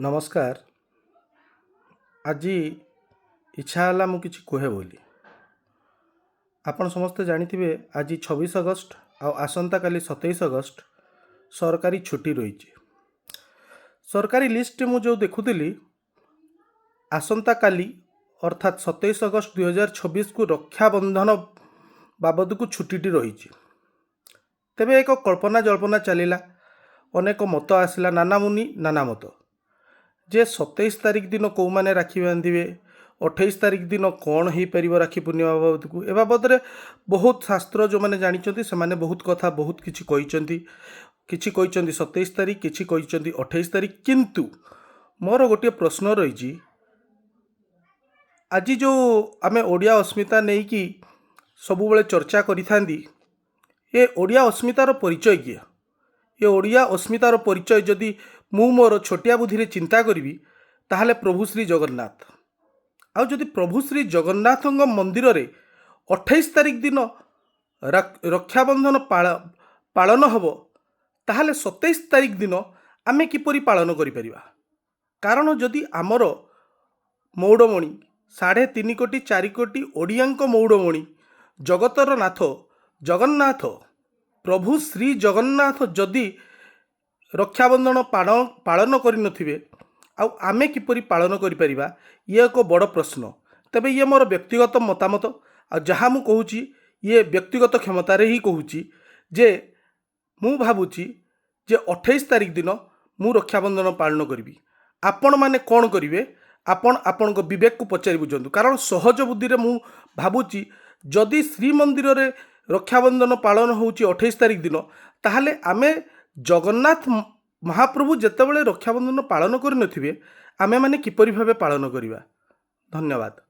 नमस्कार। आज इच्छा है मु किछि कहे बोली। आपण समस्ते जानिथिबे आज 26 अगस्ट आसंता काली 27 अगस्ट सरकारी छुट्टी रही। सरकारी लिस्ट मु जो देखुली आसंता काली अर्थात 27 अगस्ट 2026 को रक्षाबंधन बाबद को छुट्टी रही। तेबे एक कल्पना जल्पना चलला, अनेक मत आसला, नाना मुनि नाना मत जे 27 तारिख दिन कौ माने राखी बांधे, 28 तारिख दिन कौन हो पार राखी पूर्णिमा बाबद को ए बाबद बहुत शास्त्र जो मैंने जानी से माने बहुत कथा बहुत किछि कहते, किछि कहते 27 तारिख, किछि कहते 28 तारिख। किंतु मोर गोटे प्रश्न रही, आज जो आम ओडिया अस्मिता नहीं कि सबुबले चर्चा करि थांदी, ये ओडिया अस्मितार परिचय किए? ये ओडिया अस्मितार परिचय जदि मु मोर छोटिया बुद्धि चिंता करी ताहले प्रभु श्री जगन्नाथ। आउ जदि प्रभु श्री जगन्नाथ मंदिर रे 28 तारिख दिन रक्षाबंधन पालन हम, ताहले 27 तारिख दिन आमे किपरि पालन करि परिबा? कारण जदि आमर मौड़मणि 3.5 कोटी 4 कोटी ओडियांक मौड़मणि जगतर नाथ जगन्नाथ प्रभु श्री जगन्नाथ जदि रक्षाबंधन पालन करिनथिबे आउ आमे किपरि पालन करि परिबा? ये एक बड़ प्रश्न। तबे ये मोर व्यक्तिगत मतामत, आ जहाँ मु कहूची ये व्यक्तिगत क्षमतारे ही कहूची जे मु भाबुची जे 28 तारिख दिन मु रक्षाबंधन पालन करी। आपण माने कौन करिवे? आपण आपण विवेक को पचारि बुझंतु। कारण सहज बुद्धि रे मु भाबुची जदि श्रीमंदिर रे रक्षाबंधन पालन होउची 28 तारिख दिन, ताहले आमे जगन्नाथ महाप्रभु जेतेबेले रक्षाबंधन पालन करि नथिबे आमे माने किपरि भाबे पालन करिबा? धन्यवाद।